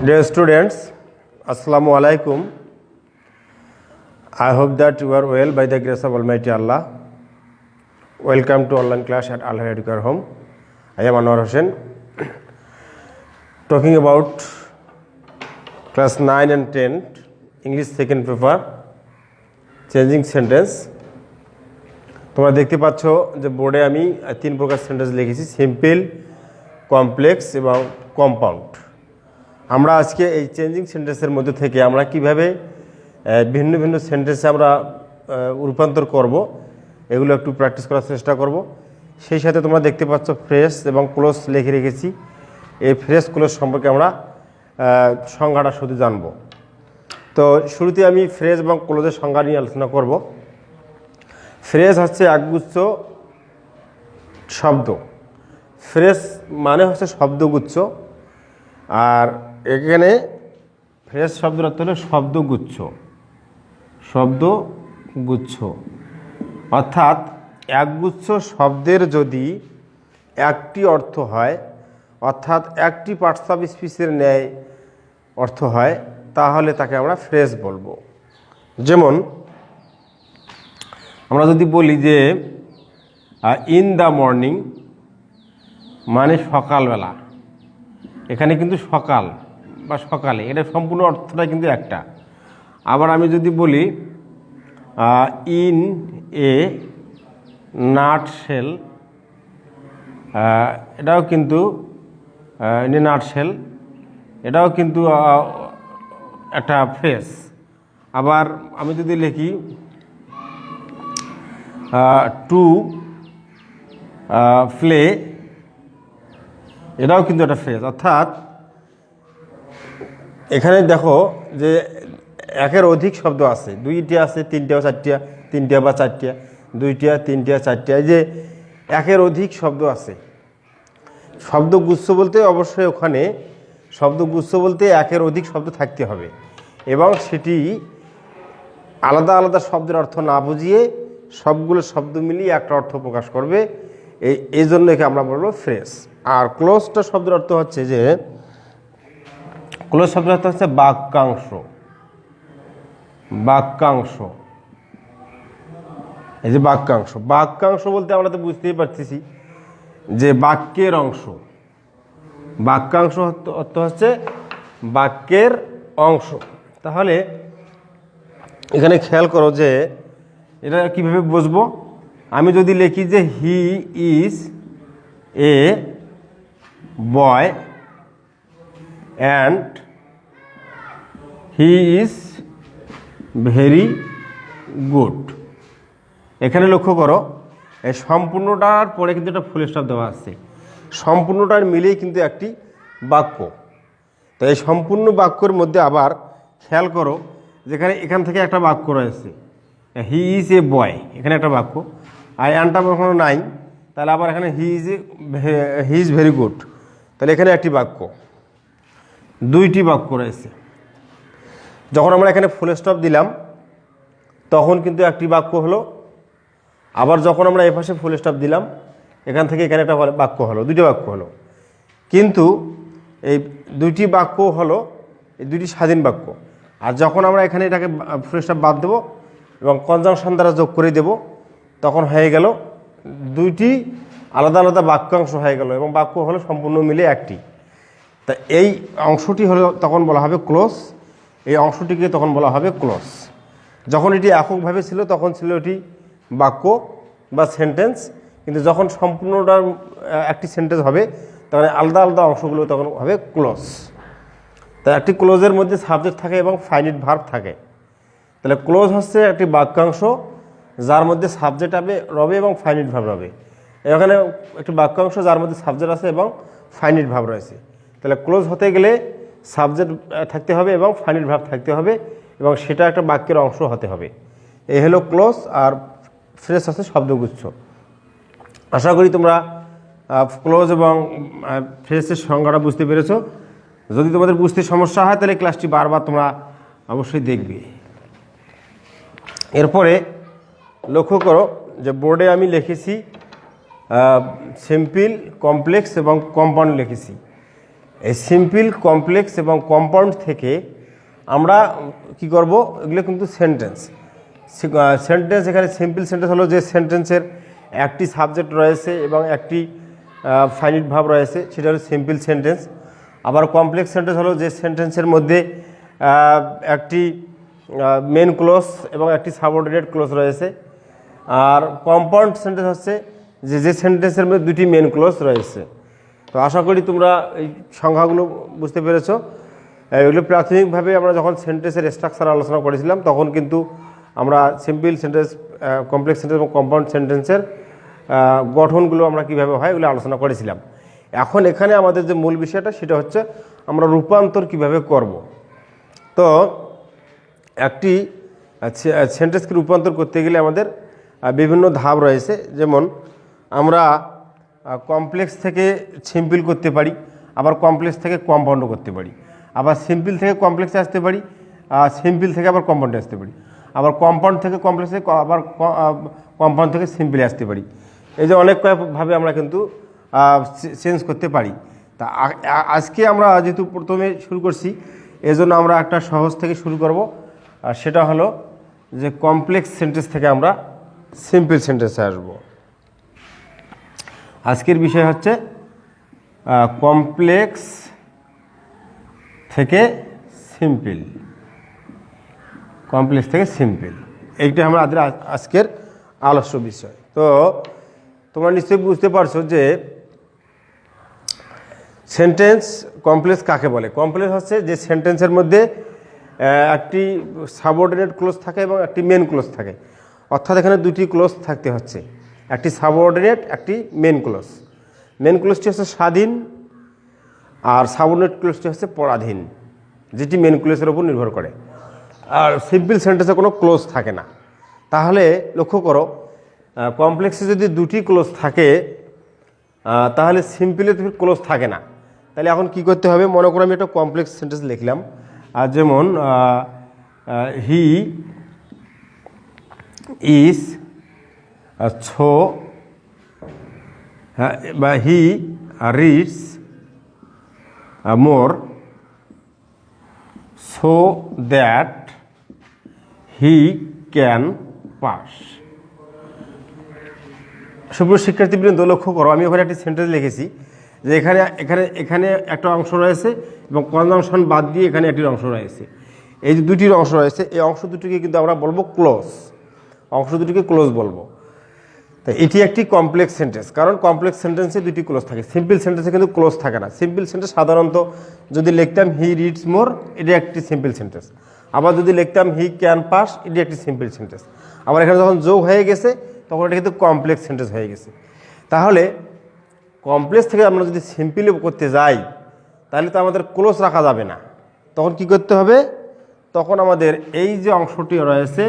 Dear students, Assalamu alaikum. I hope that you are well by the grace of Almighty Allah. Welcome to online class at Al Hayat Educator Home. I am Anwar Hossain. Talking about class 9 and 10 English second paper changing sentence. তোমরা দেখতে পাচ্ছ যে বোর্ডে আমি তিন প্রকার sentence লিখেছি, simple, complex এবং কম্পাউন্ড। আমরা আজকে এই চেঞ্জিং সেন্টেন্সের মধ্যে থেকে আমরা কিভাবে ভিন্ন ভিন্ন সেন্টেন্সে আমরা রূপান্তর করব এগুলো একটু প্র্যাকটিস করার চেষ্টা করব। সেই সাথে তোমরা দেখতে পাচ্ছ ফ্রেজ এবং ক্লোজ লিখে রেখেছি। এই ফ্রেজ ক্লোজ সম্পর্কে আমরা সংজ্ঞাটা শুধু জানব। তো শুরুতে আমি ফ্রেজ এবং ক্লোজের সংজ্ঞা নিয়ে আলোচনা করব। ফ্রেজ হচ্ছে একগুচ্ছ শব্দ। ফ্রেজ মানে হচ্ছে শব্দগুচ্ছ, আর এখানে ফ্রেজ শব্দের অর্থ হলো শব্দগুচ্ছ। শব্দগুচ্ছ অর্থাৎ একগুচ্ছ শব্দের যদি একটি অর্থ হয়, অর্থাৎ একটি পার্টস অফ স্পিচের ন্যায় অর্থ হয়, তাহলে তাকে আমরা ফ্রেজ বলবো। যেমন আমরা যদি বলি যে ইন দ্য মর্নিং মানে সকালবেলা, এখানে কিন্তু সকাল বা সকালে, এটা সম্পূর্ণ অর্থটা কিন্তু একটা। আবার আমি যদি বলি ইন এ নাটশেল, এটাও কিন্তু ইন এ নাটশেল, এটাও কিন্তু একটা ফ্রেজ। আবার আমি যদি লিখি টু প্লে, এটাও কিন্তু একটা ফ্রেজ। অর্থাৎ এখানে দেখো যে একের অধিক শব্দ আছে, দুইটা আছে, তিনটা চারটা, তিনটা বা চারটা, দুইটা, তিনটা, চারটা, এই যে একের অধিক শব্দ আছে। শব্দগুচ্ছ বলতে অবশ্যই ওখানে শব্দগুচ্ছ বলতে একের অধিক শব্দ থাকতে হবে এবং সেটি আলাদা আলাদা শব্দের অর্থ না বুঝিয়ে সবগুলো শব্দ মিলিয়ে একটা অর্থ প্রকাশ করবে। এই জন্য একে আমরা বলবো ফ্রেজ। আর ক্লোজটা শব্দের অর্থ হচ্ছে যে ক্লোজ শব্দের অর্থ হচ্ছে বাক্যাংশ। বাক্যাংশ, এই যে বাক্যাংশ, বাক্যাংশ বলতে আমরা তো বুঝতেই পারতেছি যে বাক্যের অংশ। বাক্যাংশ অর্থ হচ্ছে বাক্যের অংশ। তাহলে এখানে খেয়াল করো যে এটা কিভাবে বুঝবো। আমি যদি লিখি যে he is a boy and he is very good, এখানে লক্ষ্য করো এই সম্পূর্ণটার পরে কিন্তু একটা ফুল স্টপ দেওয়া আছে। সম্পূর্ণটার মিলেই কিন্তু একটি বাক্য। তো এই সম্পূর্ণ বাক্যের মধ্যে আবার খেয়াল করো যেখানে এখান থেকে একটা বাক্য রয়েছে, হি ইজ এ বয়, এখানে একটা বাক্য। আই অ্যান্ডটা কখনো নাই, তাহলে আবার এখানে হি ইজ ভেরি গুড, তাহলে এখানে একটি বাক্য, দুইটি বাক্য রয়েছে। যখন আমরা এখানে ফুল স্টপ দিলাম তখন কিন্তু একটি বাক্য হলো। আবার যখন আমরা এই পাশে ফুল স্টপ দিলাম এখান থেকে এখানে একটা বাক্য হলো, দুইটি বাক্য হলো। কিন্তু এই দুইটি বাক্য হলো এই দুইটি স্বাধীন বাক্য। আর যখন আমরা এখানে এটাকে ফুল স্টপ বাদ দেবো এবং কনজাংশন দ্বারা যোগ করে দেব, তখন হয়ে গেল দুইটি আলাদা আলাদা বাক্যাংশ হয়ে গেল এবং বাক্য হলো সম্পূর্ণ মিলে একটি। তা এই অংশটি হলো তখন বলা হবে ক্লোজ, এই অংশটিকে তখন বলা হবে ক্লোজ। যখন এটি এককভাবে ছিল তখন ছিল এটি বাক্য বা সেন্টেন্স, কিন্তু যখন সম্পূর্ণটা একটি সেন্টেন্স হবে তখন আলাদা আলাদা অংশগুলো তখন হবে ক্লোজ। তা একটি ক্লোজের মধ্যে সাবজেক্ট থাকে এবং ফাইনিট ভার্ব থাকে। তাহলে ক্লোজ হচ্ছে একটি বাক্যাংশ যার মধ্যে সাবজেক্ট রবে এবং ফাইনিট ভার্ব রবে। এখানে একটি বাক্যাংশ যার মধ্যে সাবজেক্ট আছে এবং ফাইনিট ভার্ব রয়েছে। তাহলে ক্লোজ হতে গেলে সাবজেক্ট থাকতে হবে এবং ফাইনিট ভার্ব থাকতে হবে এবং সেটা একটা বাক্যের অংশ হতে হবে। এই হলো ক্লোজ। আর ফ্রেজ হচ্ছে শব্দগুচ্ছ। আশা করি তোমরা ক্লোজ এবং ফ্রেজের সংজ্ঞাটা বুঝতে পেরেছো। যদি তোমাদের বুঝতে সমস্যা হয় তাহলে ক্লাসটি বারবার তোমরা অবশ্যই দেখবে। এরপরে লক্ষ্য করো যে বোর্ডে আমি লিখেছি সিম্পল, কমপ্লেক্স এবং কম্পাউন্ড লিখেছি। এই সিম্পল, কমপ্লেক্স এবং কম্পাউন্ড থেকে আমরা কি করব, এগুলো কিন্তু সেন্টেন্স। সেন্টেন্স এখানে সিম্পল সেন্টেন্স হলো যে সেন্টেন্সের একটি সাবজেক্ট রয়েছে এবং একটি ফাইনিট ভার্ব রয়েছে, সেটা হলো সিম্পল সেন্টেন্স। আবার কমপ্লেক্স সেন্টেন্স হলো যে সেন্টেন্সের মধ্যে একটি মেন ক্লোজ এবং একটি সাবঅর্ডিনেট ক্লোজ রয়েছে। আর কম্পাউন্ড সেন্টেন্স হচ্ছে যে সেন্টেন্সের মধ্যে দুটি মেন ক্লোজ রয়েছে। তো আশা করি তোমরা এই সংখ্যাগুলো বুঝতে পেরেছো। এগুলো প্রাথমিকভাবে আমরা যখন সেন্টেন্সের স্ট্রাকচার আলোচনা করেছিলাম তখন কিন্তু আমরা সিম্পল সেন্টেন্স, কমপ্লেক্স সেন্টেন্স এবং কম্পাউন্ড সেন্টেন্সের গঠনগুলো আমরা কীভাবে হয় এগুলো আলোচনা করেছিলাম। এখন এখানে আমাদের যে মূল বিষয়টা সেটা হচ্ছে আমরা রূপান্তর কিভাবে করব। তো একটি সেন্টেন্সকে রূপান্তর করতে গেলে আমাদের বিভিন্ন ধাপ রয়েছে। যেমন আমরা কমপ্লেক্স থেকে সিম্পল করতে পারি, আবার কমপ্লেক্স থেকে কম্পাউন্ডও করতে পারি, আবার সিম্পল থেকে কমপ্লেক্সে আসতে পারি, সিম্পল থেকে আবার কম্পাউন্ডে আসতে পারি, আবার কম্পাউন্ড থেকে কমপ্লেক্সে, আবার কম্পাউন্ড থেকে সিম্পলে আসতে পারি। এই যে অনেক কয়েকভাবে আমরা কিন্তু চেঞ্জ করতে পারি। তা আজকে আমরা যেহেতু প্রথমে শুরু করছি এজন্য আমরা একটা সহজ থেকে শুরু করব, আর সেটা হলো যে কমপ্লেক্স সেন্টেন্স থেকে আমরা সিম্পল সেন্টেন্সে আসব। আজকের বিষয় হচ্ছে কমপ্লেক্স থেকে সিম্পল, কমপ্লেক্স থেকে সিম্পল, এইটা আমরা আজকের আলোচ্য বিষয়। তো তোমরা নিশ্চয়ই বুঝতে পারছো যে সেন্টেন্স কমপ্লেক্স কাকে বলে। কমপ্লেক্স হচ্ছে যে সেন্টেন্সের মধ্যে একটি সাবঅর্ডিনেট ক্লোজ থাকে এবং একটি মেন ক্লোজ থাকে, অর্থাৎ এখানে দুটি ক্লোজ থাকতে হচ্ছে, একটি সাবঅর্ডিনেট, একটি মেন ক্লোজ। মেন ক্লোজটি হচ্ছে স্বাধীন আর সাবঅর্ডিনেট ক্লোজটি হচ্ছে পরাধীন, যেটি মেন ক্লোজের উপর নির্ভর করে। আর সিম্পল সেন্টেন্সে কোনো ক্লোজ থাকে না। তাহলে লক্ষ্য করো, কমপ্লেক্সে যদি দুটি ক্লোজ থাকে তাহলে সিম্পলে তুমি ক্লোজ থাকে না। তাহলে এখন কি করতে হবে, মনে করো আমি একটা কমপ্লেক্স সেন্টেন্স লিখলাম, আর যেমন হি ইজ সো, বা হি reads more so that he can pass. সুপ্রিয় শিক্ষার্থীবৃন্দ লক্ষ্য করো, আমি ওখানে একটি সেন্টেন্স লিখেছি যে এখানে এখানে এখানে একটা অংশ রয়েছে এবং কনজাংশন বাদ দিয়ে এখানে একটি অংশ রয়েছে। এই যে দুটির অংশ রয়েছে, এই অংশ দুটিকে কিন্তু আমরা বলবো ক্লোজ, অংশ দুটিকে ক্লোজ বলবো। তো এটি একটি কমপ্লেক্স সেন্টেন্স, কারণ কমপ্লেক্স সেন্টেন্সে দুটি ক্লোজ থাকে, সিম্পল সেন্টেন্সে কিন্তু ক্লোজ থাকে না। সিম্পল সেন্টেন্স সাধারণত যদি লিখতাম হি রিডস মোর, এটি একটি সিম্পল সেন্টেন্স। আবার যদি লিখতাম হি ক্যান পাস, এটি একটি সিম্পল সেন্টেন্স। আবার এখানে যখন যোগ হয়ে গেছে তখন এটা কিন্তু কমপ্লেক্স সেন্টেন্স হয়ে গেছে। তাহলে কমপ্লেক্স থেকে আমরা যদি সিম্পলি করতে যাই তাহলে তো আমাদের ক্লোজ রাখা যাবে না। তখন কি করতে হবে, তখন আমাদের এই যে অংশটি রয়েছে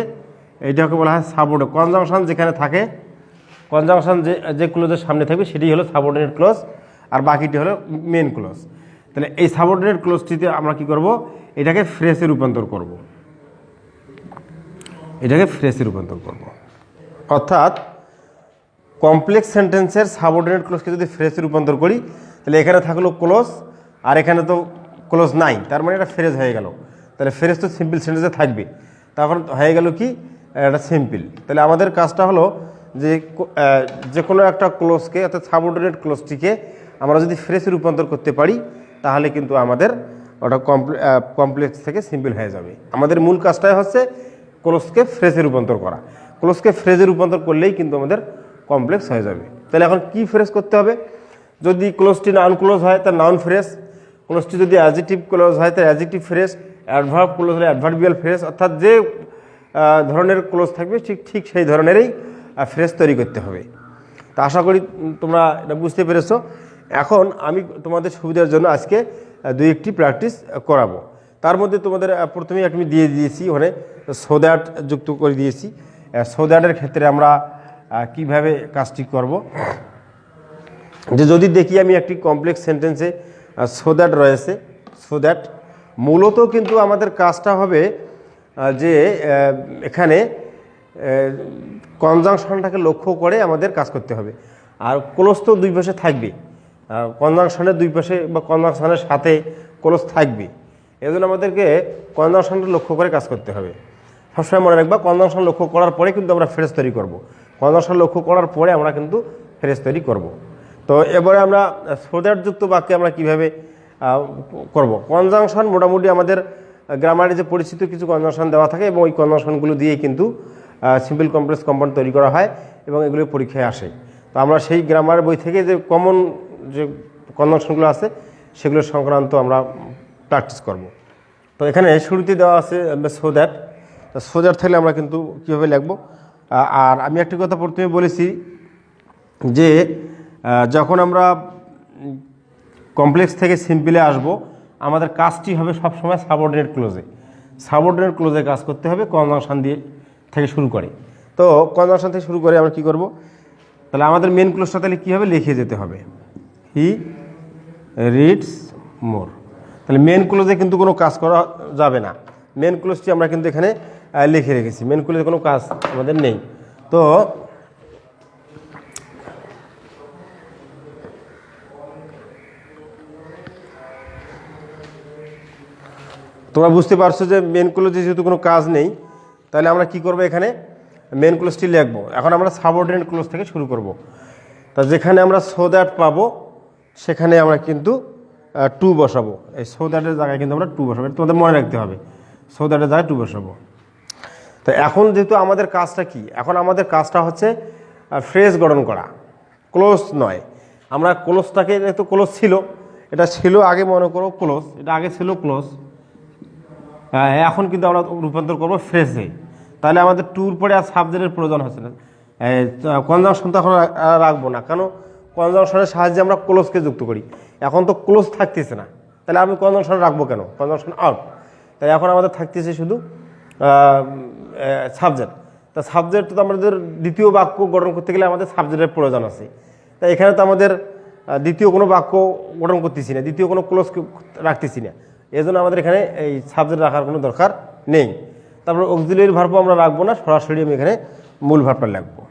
এইটাকে বলা হয় সাবঅর্ডিনেট। কনজাংশন যেখানে থাকে, কনজাংশন যে ক্লোজের সামনে থাকবে সেটি হলো সাবঅর্ডিনেট ক্লোজ, আর বাকিটি হলো মেন ক্লোজ। তাহলে এই সাবঅর্ডিনেট ক্লোজটিতে আমরা কি করব, এটাকে ফ্রেজে রূপান্তর করব, এটাকে ফ্রেজে রূপান্তর করব। অর্থাৎ কমপ্লেক্স সেন্টেন্সের সাবঅর্ডিনেট ক্লোজকে যদি ফ্রেজে রূপান্তর করি তাহলে এখানে থাকলো ক্লোজ আর এখানে তো ক্লোজ নাই, তার মানে এটা ফ্রেজ হয়ে গেল। তাহলে ফ্রেজ তো সিম্পল সেন্টেন্সে থাকবে, তখন হয়ে গেল কি এটা সিম্পল। তাহলে আমাদের কাজটা হলো যে কোনো একটা ক্লোজকে, অর্থাৎ সাবঅর্ডিনেট ক্লোজটিকে আমরা যদি ফ্রেজে রূপান্তর করতে পারি তাহলে কিন্তু আমাদের ওটা কমপ্লেক্স থেকে সিম্পল হয়ে যাবে। আমাদের মূল কাজটাই হচ্ছে ক্লোজকে ফ্রেজে রূপান্তর করা। ক্লোজকে ফ্রেজে রূপান্তর করলেই কিন্তু আমাদের কমপ্লেক্স হয়ে যাবে। তাহলে এখন কি ফ্রেজ করতে হবে, যদি ক্লোজটি নাউন ক্লোজ হয় তার নাউন ফ্রেজ, ক্লোজটি যদি অ্যাডজেক্টিভ ক্লোজ হয় তার অ্যাডজেক্টিভ ফ্রেজ, অ্যাডভার্ব ক্লোজ হলে অ্যাডভার্বিয়াল ফ্রেজ, অর্থাৎ যে ধরনের ক্লোজ থাকবে ঠিক সেই ধরনেরই ফ্রেজ তৈরি করতে হবে। তা আশা করি তোমরা এটা বুঝতে পেরেছো। এখন আমি তোমাদের সুবিধার জন্য আজকে দুই একটি প্র্যাকটিস করাবো। তার মধ্যে তোমাদের প্রথমেই আমি দিয়ে দিয়েছি ওখানে সো দ্যাট যুক্ত করে দিয়েছি। সো দ্যাটের ক্ষেত্রে আমরা কিভাবে কাজটি করব, যে যদি দেখি আমি একটি কমপ্লেক্স সেন্টেন্সে সো দ্যাট রয়েছে, সো দ্যাট মূলত কিন্তু আমাদের কাজটা হবে যে এখানে কনজাংশনটাকে লক্ষ্য করে আমাদের কাজ করতে হবে। আর ক্লোজ তো দুই পাশে থাকবে, কনজাংশনের দুই পাশে বা কনজাংশনের সাথে ক্লোজ থাকবে। এই জন্য আমাদেরকে কনজাংশনটা লক্ষ্য করে কাজ করতে হবে। সবসময় মনে রাখবা কনজাংশন লক্ষ্য করার পরে কিন্তু আমরা ফ্রেজ তৈরি করব। কনজাংশন লক্ষ্য করার পরে আমরা কিন্তু ফ্রেজ তৈরি করব। তো এবারে আমরা সো দ্যাট যুক্ত বাক্যে আমরা কীভাবে করব। কনজাংশন মোটামুটি আমাদের গ্রামারে যে পরিচিত কিছু কনজাংশন দেওয়া থাকে এবং ওই কনজাংশনগুলো দিয়েই কিন্তু সিম্পল কমপ্লেক্স কম্পাউন্ড তৈরি করা হয় এবং এগুলো পরীক্ষায় আসে। তো আমরা সেই গ্রামার বই থেকে যে কমন যে কনজাংশনগুলো আছে সেগুলো সংক্রান্ত আমরা প্র্যাকটিস করব। তো এখানে শুরুতে দেওয়া আছে সো দ্যাট। সো দ্যাট থাকলে আমরা কিন্তু কীভাবে লিখব। আর আমি একটি কথা প্রথমে বলেছি যে যখন আমরা কমপ্লেক্স থেকে সিম্পলে আসব আমাদের কাজটি হবে সবসময় সাবঅর্ডিনেট ক্লোজে। সাবঅর্ডিনেট ক্লোজে কাজ করতে হবে কনজাংশন দিয়ে থেকে শুরু করে। তো কনজাংশন থেকে শুরু করে আমরা কী করব, তাহলে আমাদের মেন ক্লোজটা তাহলে কী হবে, লিখে যেতে হবে হি রিডস মোর। তাহলে মেন ক্লোজে কিন্তু কোনো কাজ করা যাবে না। মেন ক্লোজটি আমরা কিন্তু এখানে লিখে রেখেছি, মেন ক্লোজে কোনো কাজ আমাদের নেই। তো তোমরা বুঝতে পারছো যে মেন ক্লোজে যেহেতু কোনো কাজ নেই তাহলে আমরা কি করব, এখানে মেন ক্লোজটি লিখব। এখন আমরা সাবঅর্ডিনেট ক্লোজ থেকে শুরু করব। তা যেখানে আমরা সো দ্যাট পাবো সেখানে আমরা কিন্তু টু বসাবো। এই সো দ্যাটের জায়গায় কিন্তু আমরা টু বসাবো, তোমাদের মনে রাখতে হবে সো দ্যাটের জায়গায় টু বসাবো। তো এখন যেহেতু আমাদের কাজটা কি, এখন আমাদের কাজটা হচ্ছে ফ্রেজ গঠন করা, ক্লোজ নয়। আমরা ক্লোজটাকে যেহেতু ক্লোজ ছিল, এটা ছিল আগে মনে করো ক্লোজ, এটা আগে ছিল ক্লোজ, এখন কিন্তু আমরা রূপান্তর করবো ফ্রেজে। তাহলে আমাদের টুর পরে আর সাবজেক্টের প্রয়োজন হচ্ছে না। কনজাংশন তো এখন রাখবো না, কেন কনজাংশনের সাহায্যে আমরা ক্লোজকে যুক্ত করি। এখন তো ক্লোজ থাকতেছে না, তাহলে আমি কনজাংশন রাখবো কেন, কনজাংশন আউট। তাই এখন আমাদের থাকতেছে শুধু সাবজেক্ট। তা সাবজেক্ট তো আমাদের দ্বিতীয় বাক্য গঠন করতে গেলে আমাদের সাবজেক্টের প্রয়োজন আছে। তাই এখানে তো আমাদের দ্বিতীয় কোনো বাক্য গঠন করতেছি না, দ্বিতীয় কোনো ক্লোজ রাখতেছি না। এই জন্য আমাদের এখানে এই সাবজেক্ট রাখার কোনো দরকার নেই। তারপর অক্সিলিয়ারি ভার্ব আমরা রাখবো না, সরাসরি আমি এখানে মূল ভার্বটা লিখবো।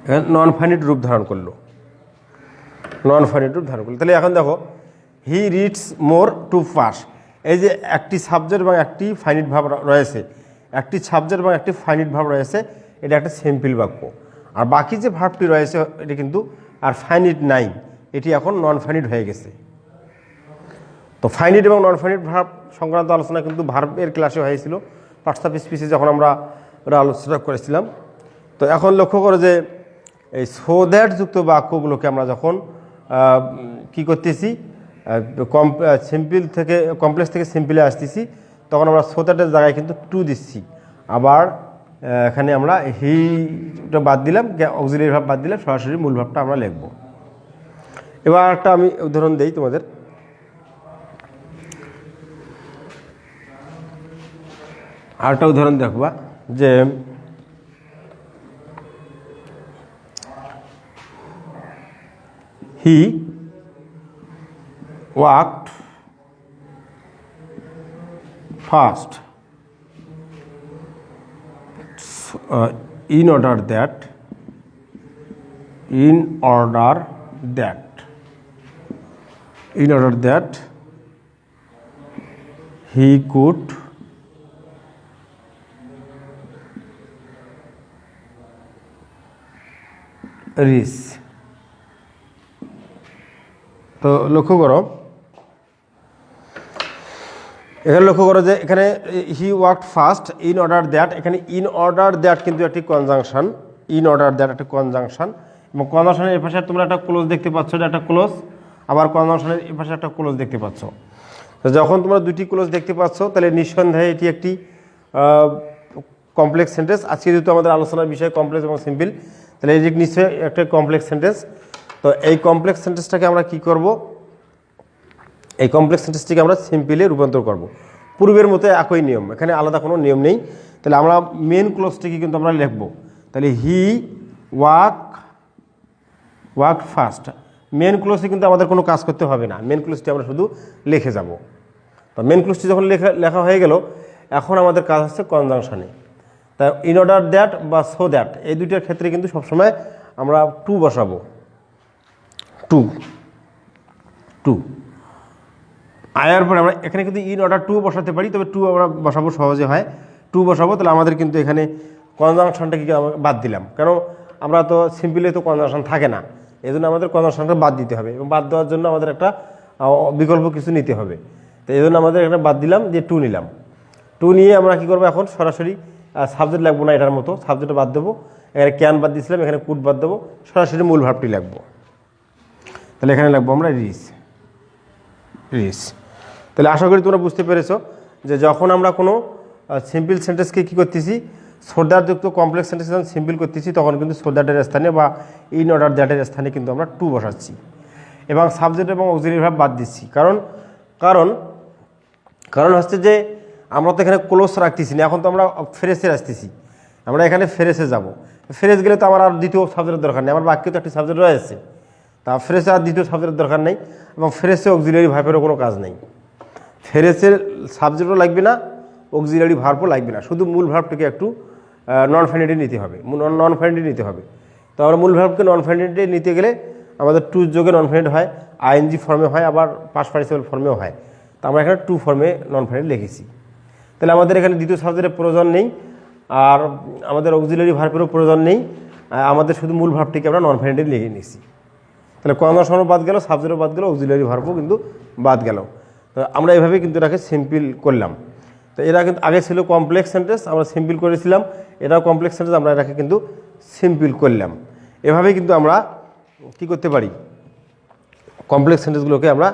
এখানে নন ফাইনিট রূপ ধারণ করলো, নন ফাইনিট রূপ ধারণ করলো। তাহলে এখন দেখো he reads more to pass. এই যে একটি সাবজেক্ট এবং একটি ফাইনিট ভার্ব রয়েছে, একটি সাবজেক্ট এবং একটি ফাইনিট ভার্ব রয়েছে, এটা একটা সিম্পল বাক্য। আর বাকি যে ভার্বটি রয়েছে এটি কিন্তু আর ফাইনিট নাই, এটি এখন নন ফাইনিট হয়ে গেছে। তো ফাইনিট এবং নন ফাইনিট ভার্ব সংক্রান্ত আলোচনা কিন্তু ভার্বের ক্লাসে হয়েছিল, পার্টস অফ স্পিচে যখন আমরা ওরা আলোচনা করেছিলাম। তো এখন লক্ষ্য করো যে এই সো দ্যাট যুক্ত বাক্যগুলোকে আমরা যখন কি করতেছি, সিম্পল থেকে কমপ্লেক্স থেকে সিম্পলে আসতেছি, তখন আমরা সো দ্যাটের জায়গায় কিন্তু টু দিচ্ছি। আবার এখানে আমরা হিটা বাদ দিলাম, অক্সিলিয়ারি ভার্ব বাদ দিলাম, সরাসরি মূল ভার্বটা আমরা লিখব। এবার একটা আমি উদাহরণ দেই তোমাদের। আরেকটা উদাহরণ দেখবা যে হি walked fast in order that he could reach। তো লক্ষ্য করো, এখানে লক্ষ্য করো যে এখানে হি worked fast in order that, এখানে ইন অর্ডার দ্যাট কিন্তু একটি কনজাংশন, ইন অর্ডার দ্যাট একটা কনজাংশন। এবং কনজাংশনের এপাশে তোমরা একটা ক্লোজ দেখতে পাচ্ছ, এটা একটা ক্লোজ, আবার কনজাংশনের এপাশে একটা ক্লোজ দেখতে পাচ্ছ। তো যখন তোমরা দুটি ক্লোজ দেখতে পাচ্ছ তাহলে নিঃসন্দেহে এটি একটি কমপ্লেক্স সেন্টেন্স। আজকে যেহেতু আমাদের আলোচনার বিষয় কমপ্লেক্স এবং সিম্পল, তাহলে এটি নিশ্চয়ই একটা কমপ্লেক্স সেন্টেন্স। তো এই কমপ্লেক্স সেন্টেন্সটাকে আমরা কি করব, এই কমপ্লেক্স সেন্টেন্সটিকে আমরা সিম্পলে রূপান্তর করব। পূর্বের মতো একই নিয়ম, এখানে আলাদা কোনো নিয়ম নেই। তাহলে আমরা মেন ক্লোজটিকে কিন্তু আমরা লিখব। তাহলে হি ওয়ার্ক ফাস্ট, মেন ক্লোজে কিন্তু আমাদের কোনো কাজ করতে হবে না, মেন ক্লোজটি আমরা শুধু লিখে যাব। তো মেন ক্লোজটি যখন লেখা হয়ে গেল, এখন আমাদের কাজ হচ্ছে কনজাংশনে। তাই ইন অর্ডার দ্যাট বা সো দ্যাট এই দুইটার ক্ষেত্রে কিন্তু সবসময় আমরা টু বসাবো। টু টু আয়ার পরে আমরা এখানে কিন্তু ইন অর্ডার টু বসাতে পারি, তবে টু আমরা বসাবো সহজে হয়, টু বসাবো। তাহলে আমাদের কিন্তু এখানে কনজাংশনটা কি বাদ দিলাম, কারণ আমরা তো সিম্পলে তো কনজাংশন থাকে না, এই জন্য আমাদের কনজাংশনটা বাদ দিতে হবে, এবং বাদ দেওয়ার জন্য আমাদের একটা বিকল্প কিছু নিতে হবে। তো এই জন্য আমাদের এখানে বাদ দিলাম, যে টু নিলাম। টু নিয়ে আমরা কী করবো, এখন সরাসরি সাবজেক্ট লাগবো না, এটার মতো সাবজেক্টে বাদ দেবো, এখানে ক্যান বাদ দিয়েছিলাম, এখানে কুড বাদ দেবো, সরাসরি মূল ভার্বটি লাগবো। তাহলে এখানে লাগবো আমরা রিচ রিচ। তাহলে আশা করি তোমরা বুঝতে পেরেছো যে যখন আমরা কোনো সিম্পল সেন্টেন্সকে কী করতেছি, সোদারযুক্ত কমপ্লেক্স সেন্টেন্স যখন সিম্পল করতেছি, তখন কিন্তু সোদারের স্থানে বা ইন অর্ডার দ্যাটের স্থানে কিন্তু আমরা টু বসাচ্ছি এবং সাবজেক্ট এবং অক্সিলারি ভার্ব বাদ দিচ্ছি। কারণ কারণ কারণ হচ্ছে যে আমরা তো এখানে ক্লোজ রাখতেছি না, এখন তো আমরা ফ্রেসে আসতেছি, আমরা এখানে ফ্রেসে যাব। ফ্রেস গেলে তো আমার আর দ্বিতীয় সাবজেক্টের দরকার নেই, আমার বাক্যে তো একটি সাবজেক্ট রয়েছে, তা ফ্রেসে আর দ্বিতীয় সাবজেক্টের দরকার নেই, এবং ফ্রেসে অক্সিলারি ভার্বেরও কোনো কাজ নেই। ফ্রেসের সাবজেক্টও লাগবে না, অক্সিলারি ভার্বও লাগবে না, শুধু মূল ভার্বটিকে একটু নন ফাইনাইটে নিতে হবে, নন ফাইনাইটে নিতে হবে। তো আমরা মূল ভার্বকে নন ফাইনাইটে নিতে গেলে আমাদের টু যোগে নন ফাইনাইট হয়, আইএনজি ফর্মে হয়, আবার পাস্ট পার্টিসিপল ফর্মেও হয়। তো আমরা এখানে টু ফর্মে নন ফাইনাইট লিখেছি। তাহলে আমাদের এখানে দ্বিতীয় সাবজেক্টের প্রয়োজন নেই, আর আমাদের অক্সিলারি ভার্বেরও প্রয়োজন নেই, আমাদের শুধু মূল ভার্বটিকে আমরা নন ফাইনাইটে লিখে নিয়েছি। তাহলে কনজাংশনও বাদ গেল, সাবজেক্টও বাদ গেল, অক্সিলারি ভার্বও কিন্তু বাদ গেল। তো আমরা এভাবেই কিন্তু এটাকে সিম্পল করলাম। তো এরা কিন্তু আগে ছিল কমপ্লেক্স সেন্টেন্স, আমরা সিম্পল করেছিলাম, এটাও কমপ্লেক্স সেন্টেন্স, আমরা এটাকে কিন্তু সিম্পল করলাম। এভাবেই কিন্তু আমরা কী করতে পারি, কমপ্লেক্স সেন্টেন্সগুলোকে আমরা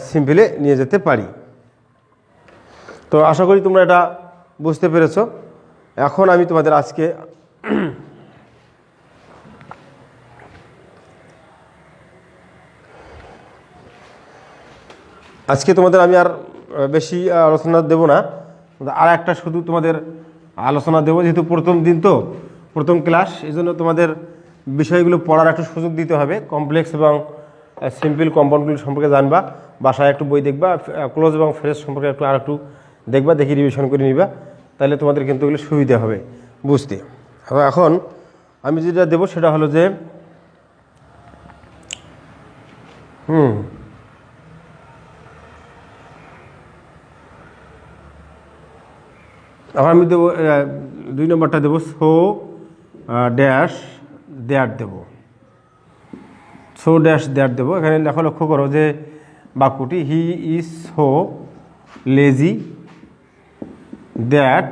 সিম্পলে নিয়ে যেতে পারি। তো আশা করি তোমরা এটা বুঝতে পেরেছো। এখন আমি তোমাদের আজকে তোমাদের আমি আর বেশি আলোচনা দেব না, আর একটা শুধু তোমাদের আলোচনা দেবো, যেহেতু প্রথম দিন তো প্রথম ক্লাস, এই জন্য তোমাদের বিষয়গুলো পড়ার একটু সুযোগ দিতে হবে। কমপ্লেক্স এবং সিম্পল কম্পাউন্ডগুলো সম্পর্কে জানবা, বাসায় একটু বই দেখবা, ক্লোজ এবং ফ্রেশ সম্পর্কে আর একটু দেখবা, দেখি রিভিশন করে নিবা, তাহলে তোমাদের কিন্তু এগুলো সুবিধা হবে বুঝতে। এখন আমি যেটা দেবো সেটা হলো যে এখন আমি দেবো 2 নম্বরটা দেবো, সো ড্যাশ দ্যাট দেবো, সো ড্যাশ দ্যাট দেবো। এখানে লক্ষ্য করো যে বাক্যটি, he is so lazy that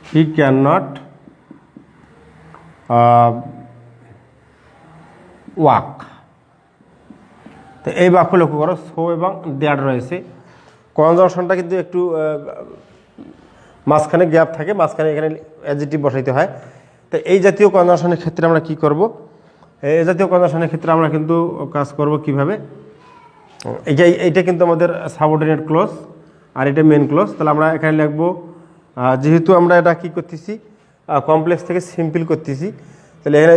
he can not walk. তো এই বাক্য লক্ষ্য করো, সো এবং দ্যাট রয়েছে, কনজাংশনটা কিন্তু একটু মাঝখানে গ্যাপ থাকে, মাঝখানে এখানে অ্যাডজেক্টিভ বসাইতে হয়। তো এই জাতীয় কনজাংশনের ক্ষেত্রে আমরা কি করব, এই জাতীয় কনজাংশনের ক্ষেত্রে আমরা কিন্তু কাজ করব কিভাবে, এইটা কিন্তু আমাদের সাবঅর্ডিনেট ক্লজ, আর এটা মেন ক্লজ। তাহলে আমরা এখানে লিখব, যেহেতু আমরা এটা কি করতেছি, কমপ্লেক্স থেকে সিম্পল করতেছি, তাহলে এখানে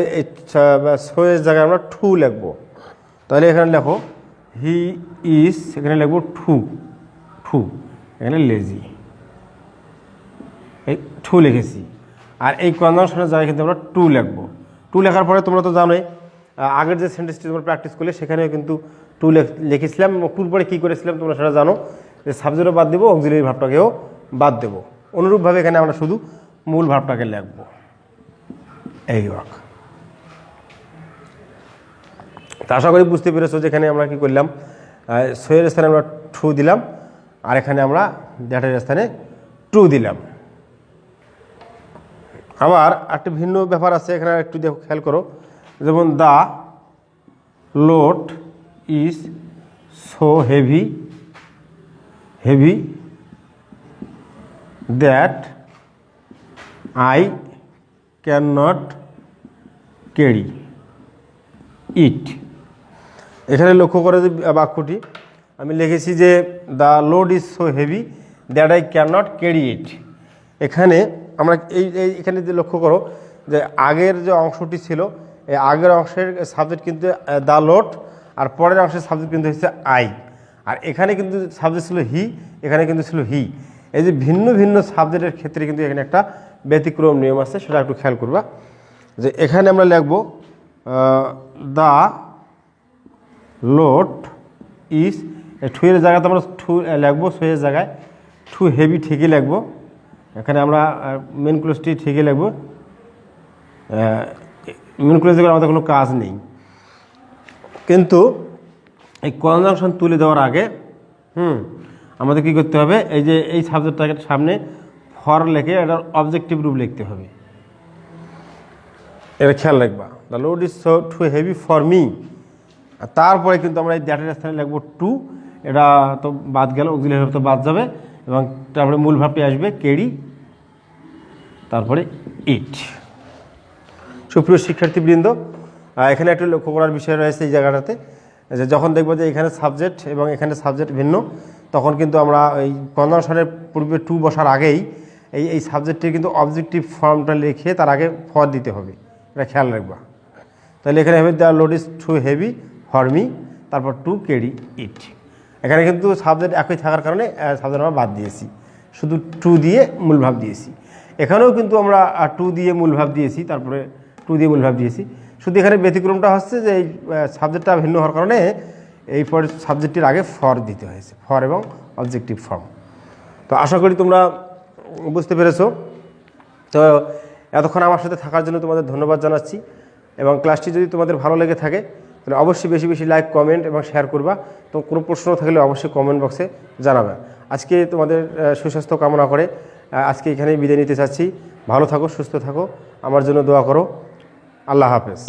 সোয়ের জায়গায় আমরা টু লিখব। তাহলে এখানে লেখো হি ইজ, এখানে লিখব টু, এখানে লেজি, এই টু লিখেছি। আর এই কনজাংশনের জায়গায় কিন্তু আমরা টু লিখবো। টু লেখার পরে তোমরা তো জানোই, আগের যে সেন্টেন্সটি তোমরা প্র্যাকটিস করলে সেখানেও কিন্তু টু লিখেছিলাম, টুর পরে কী করেছিলাম তোমরা সেটা জানো, যে সাবজেক্টও বাদ দেবো, অক্সিলারি ভার্বটাকেও বাদ দেবো। অনুরূপভাবে এখানে আমরা শুধু মূল ভার্বটাকে লিখবো, এই ওয়াক। তা আশা করি বুঝতে পেরেছো যে এখানে আমরা কী করলাম, সোয়ের স্থানে আমরা টু দিলাম, আর এখানে আমরা দ্যাটের স্থানে টু দিলাম। আবার একটা ভিন্ন ব্যাপার আছে এখানে, একটু দেখো, খেয়াল করো, যেমন the load is so heavy that I can not carry it. এখানে লক্ষ্য করে যে বাক্যটি আমি লিখেছি যে the load is so heavy that I can not carry it. এখানে আমরা এখানে যে লক্ষ্য করো যে আগের যে অংশটি ছিল, এই আগের অংশের সাবজেক্ট কিন্তু দ্য লোড, আর পরের অংশের সাবজেক্ট কিন্তু হচ্ছে আই, আর এখানে কিন্তু সাবজেক্ট ছিল হি, এখানে কিন্তু ছিল হি। এই যে ভিন্ন ভিন্ন সাবজেক্টের ক্ষেত্রে কিন্তু এখানে একটা ব্যতিক্রম নিয়ম আছে, সেটা একটু খেয়াল করবা। যে এখানে আমরা লিখব দ্য লোড ইজ, টু এর জায়গাতে আমরা টু লিখবো, সো এর জায়গায় টু হেভি ঠিকই লিখবো, এখানে আমরা মেন ক্লোজটি ঠিকই লিখবো, মেন ক্লোজ দিয়ে আমাদের কোনো কাজ নেই। কিন্তু এই কনজাংশন তুলে দেওয়ার আগে আমাদের কী করতে হবে, এই যে এই সাবজেক্টটাকে সামনে ফর লিখে এটার অবজেক্টিভ রূপ লিখতে হবে, এটা খেয়াল রাখবা। The load is so too heavy for me, আর তারপরে কিন্তু আমরা এই দ্যাটের স্থানে লিখবো টু, এটা তো বাদ গেল, অক্সিলারি তো বাদ যাবে, এবং তারপরে মূল ভাবটি আসবে ক্যারি, তারপরে ইট। সুপ্রিয় শিক্ষার্থীবৃন্দ, এখানে একটু লক্ষ্য করার বিষয় রয়েছে এই জায়গাটাতে, যে যখন দেখবো যে এখানে সাবজেক্ট এবং এখানে সাবজেক্ট ভিন্ন, তখন কিন্তু আমরা এই কনজাংশনের পূর্বে টু বসার আগেই এই সাবজেক্টের কিন্তু অবজেক্টিভ ফর্মটা লিখে তার আগে ফর দিতে হবে, এটা খেয়াল রাখবা। তাহলে এখানে হবে the load is too heavy for me, তারপর টু ক্যারি ইট। এখানে কিন্তু সাবজেক্ট একই থাকার কারণে সাবজেক্ট আমরা বাদ দিয়েছি, শুধু টু দিয়ে মূল ভাব দিয়েছি। এখানেও কিন্তু আমরা টু দিয়ে মূল ভাব দিয়েছি, তারপরে টু দিয়ে মূল ভাব দিয়েছি, শুধু এখানে ব্যতিক্রমটা হচ্ছে যে এই সাবজেক্টটা ভিন্ন হওয়ার কারণে এই পর সাবজেক্টের আগে ফর দিতে হয়েছে, ফর এবং অবজেক্টিভ ফর্ম। তো আশা করি তোমরা বুঝতে পেরেছো। তো এতক্ষণ আমার সাথে থাকার জন্য তোমাদের ধন্যবাদ জানাচ্ছি, এবং ক্লাসটি যদি তোমাদের ভালো লেগে থাকে তাহলে অবশ্যই বেশি বেশি লাইক, কমেন্ট এবং শেয়ার করবা। তো কোনো প্রশ্ন থাকলে অবশ্যই কমেন্ট বক্সে জানাবে। আজকে তোমাদের সুস্বাস্থ্য কামনা করে আজকে এখানেই বিদায় নিতে চাচ্ছি। ভালো থাকো, সুস্থ থাকো, আমার জন্য দোয়া করো। আল্লাহ হাফেজ।